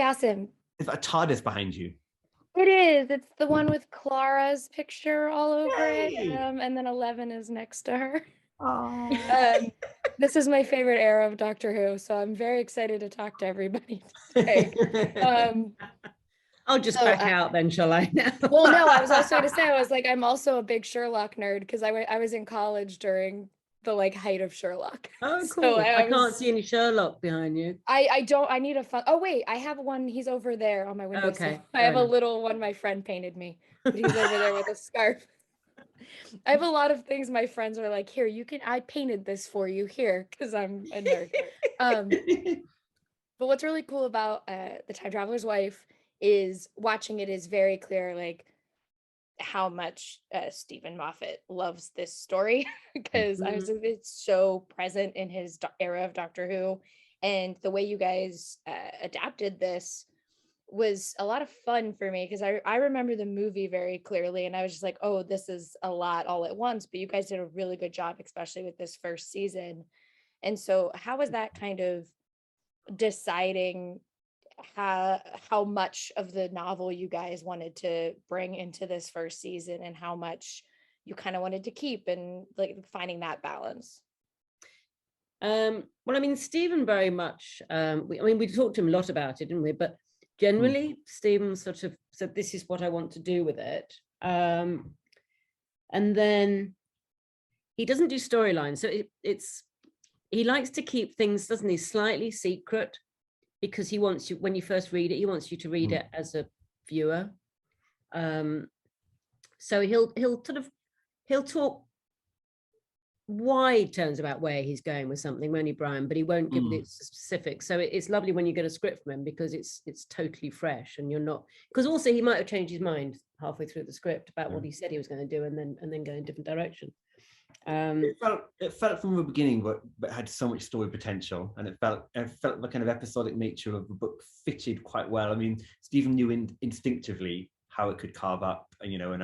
Awesome. Is that a TARDIS behind you? It is. It's the one with Clara's picture all over Yay! it, and then 11 is next to her. Oh. This is my favorite era of Doctor Who, so I'm very excited to talk to everybody today. I'll just back out then, shall I? Well, no, I was also going to say, I was like, I'm also a big Sherlock nerd because I was in college during the like height of Sherlock. Oh, cool. So I can't see any Sherlock behind you. I don't, I need a fun, oh wait, I have one, he's over there on my window. Okay. I have a little one my friend painted me, but he's over there with a scarf. I have a lot of things my friends are like, here, I painted this for you here because I'm a nerd. But what's really cool about The Time Traveler's Wife is watching it is very clear, like how much Stephen Moffat loves this story because it's so present in his era of Doctor Who, and the way you guys adapted this was a lot of fun for me because I remember the movie very clearly, and I was just like, oh, this is a lot all at once, but you guys did a really good job, especially with this first season. And so how was that kind of deciding how much of the novel you guys wanted to bring into this first season and how much you kind of wanted to keep, and like finding that balance? Well, I mean, Stephen very much, we talked to him a lot about it, didn't we? But generally, Stephen sort of said, this is what I want to do with it. And then he doesn't do storylines. So he likes to keep things, doesn't he, slightly secret, because he wants you, when you first read it, he wants you to read it as a viewer. So he'll talk wide terms about where he's going with something, won't he, Brian? But he won't give it specifics. So it's lovely when you get a script from him because it's totally fresh, and you're not, because also he might have changed his mind halfway through the script about what he said he was going to do, and then go in a different direction. It felt from the beginning, but had so much story potential, and it felt the kind of episodic nature of the book fitted quite well. I mean, Stephen knew instinctively how it could carve up, and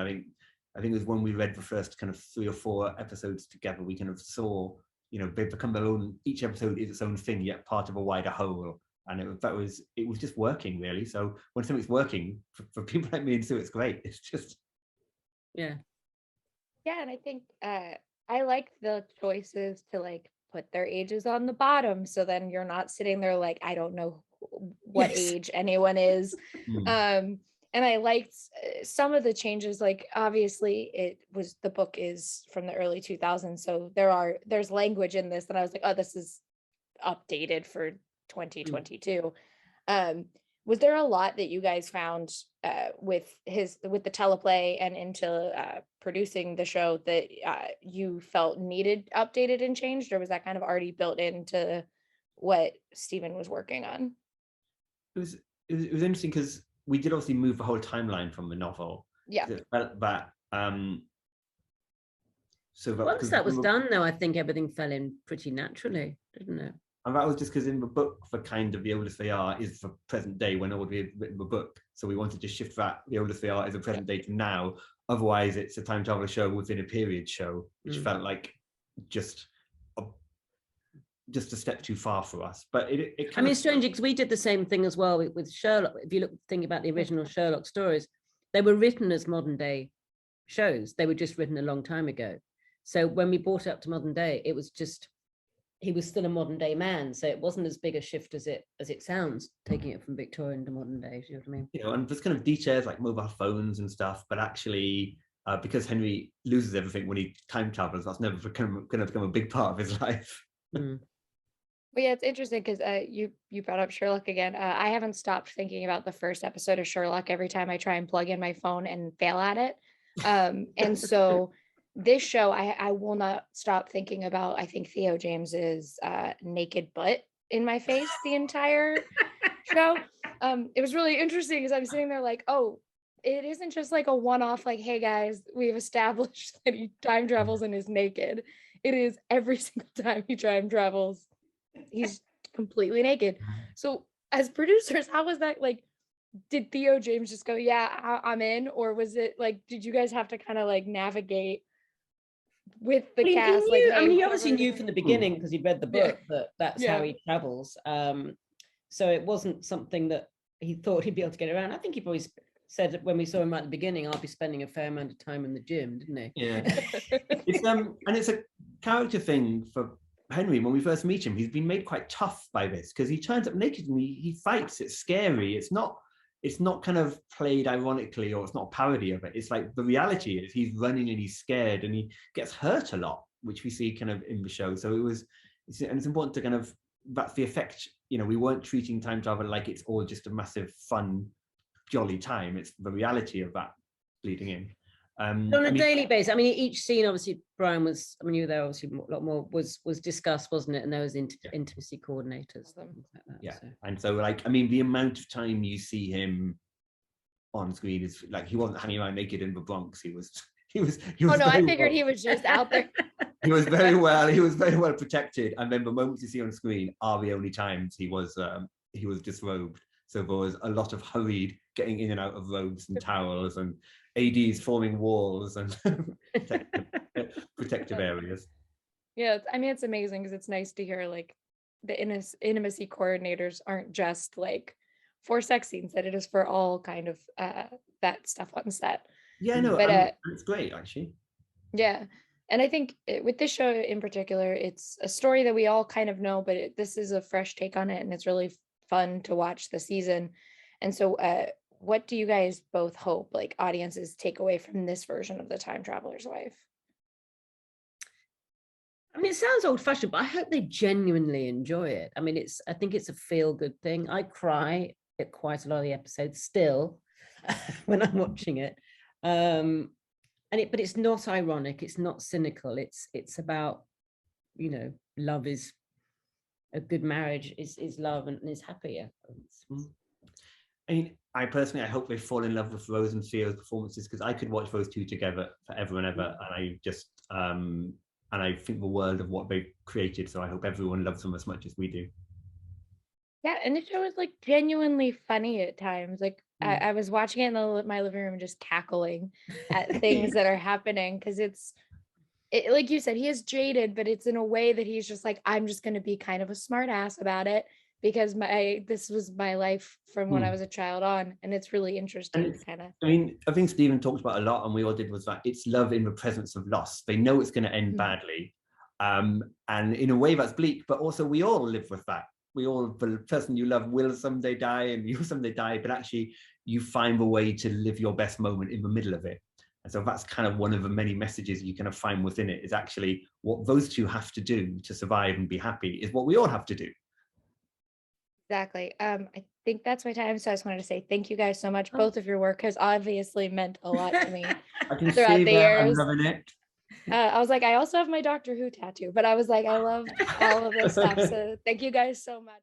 I think it was when we read the first kind of 3 or 4 episodes together, we kind of saw, they become their own. Each episode is its own thing, yet part of a wider whole, and it was just working really. So when something's working for people like me and Sue, it's great. It's just yeah, and I think I like the choices to like put their ages on the bottom, so then you're not sitting there like, I don't know what age anyone is. And I liked some of the changes, like obviously the book is from the early 2000s, so there's language in this that I was like, oh, this is updated for 2022. Was there a lot that you guys found with the teleplay and into producing the show that you felt needed updated and changed, or was that kind of already built into what Stephen was working on? It was interesting because we did obviously move the whole timeline from the novel. Yeah. It felt that so once that was done, though, I think everything fell in pretty naturally, didn't it? And that was just because in the book, for kind of the oldest they are is for present day when Audrey had written the book. So we wanted to shift that, the oldest they are is a present day to now. Otherwise, it's a time traveler show within a period show, which felt like just a step too far for us. But I mean, it's strange because we did the same thing as well with Sherlock. If you think about the original Sherlock stories, they were written as modern day shows. They were just written a long time ago. So when we brought it up to modern day, it was just, he was still a modern day man, so it wasn't as big a shift as it sounds, taking it from Victorian to modern day. Do you know what I mean? And there's kind of details like mobile phones and stuff, but actually, because Henry loses everything when he time travels, that's never going to become a big part of his life. Well, yeah, it's interesting because you brought up Sherlock again. I haven't stopped thinking about the first episode of Sherlock every time I try and plug in my phone and fail at it. And so this show, I will not stop thinking about, I think, Theo James's naked butt in my face the entire show. It was really interesting because I'm sitting there like, oh, it isn't just like a one-off, like, hey guys, we've established that he time travels and is naked. It is every single time he time travels, he's completely naked. So as producers, how was that? Like, did Theo James just go, yeah, I'm in? Or was it like, did you guys have to kind of like navigate with the cast? He knew, he obviously knew from the beginning because he'd read the book that that's how he travels. So it wasn't something that he thought he'd be able to get around. I think he probably said that when we saw him at the beginning, I'll be spending a fair amount of time in the gym, didn't he? Yeah. And it's a character thing for Henry. When we first meet him, he's been made quite tough by this because he turns up naked and he fights. It's scary. It's not kind of played ironically, or it's not a parody of it. It's like the reality is he's running and he's scared and he gets hurt a lot, which we see kind of in the show. So it's important to kind of, that's the effect. You know, we weren't treating time travel like it's all just a massive fun jolly time. It's the reality of that bleeding in. On a daily basis. I mean, each scene, obviously, Brian was, I mean, you were there, obviously, a lot more was discussed, wasn't it? And there was intimacy coordinators. Like that, yeah. So. And so, like, I mean, the amount of time you see him on screen is like, he wasn't hanging around naked in the Bronx. He was oh no, I figured he was just out there. He was very well protected. And then the moments you see on screen are the only times he was disrobed. So there was a lot of hurried getting in and out of robes and towels, and ADs forming walls and protective areas. Yeah, I mean, it's amazing because it's nice to hear like the intimacy coordinators aren't just like for sex scenes, that it is for all kind of that stuff on set. Yeah, no, but it's great actually. Yeah. And I think with this show in particular, it's a story that we all kind of know, but this is a fresh take on it, and it's really fun to watch the season. And so what do you guys both hope like audiences take away from this version of The Time Traveler's Wife? I mean, it sounds old-fashioned, but I hope they genuinely enjoy it. I mean, I think it's a feel-good thing. I cry at quite a lot of the episodes still when I'm watching it. But it's not ironic, it's not cynical, it's about, you know, love is a good marriage is love and is happier. I mean, I hope they fall in love with Rose and Theo's performances, because I could watch those two together forever and ever, and I just and I think the world of what they created. So I hope everyone loves them as much as we do. Yeah, and the show is like genuinely funny at times. Like I was watching it in my living room, just cackling at things that are happening, because it's like you said, he is jaded, but it's in a way that he's just like, I'm just going to be kind of a smart ass about it, because this was my life from when I was a child on, and it's really interesting. I mean, I think Stephen talked about a lot, and we all did, was that it's love in the presence of loss. They know it's going to end badly, and in a way that's bleak, but also we all live with that. The person you love will someday die, and you'll someday die, but actually you find a way to live your best moment in the middle of it. And so that's kind of one of the many messages you kind of find within it, is actually what those two have to do to survive and be happy is what we all have to do. Exactly. I think that's my time. So I just wanted to say thank you guys so much. Both of your work has obviously meant a lot to me throughout the years. I'm loving it. I was like, I also have my Doctor Who tattoo, but I was like, I love all of this stuff. So thank you guys so much.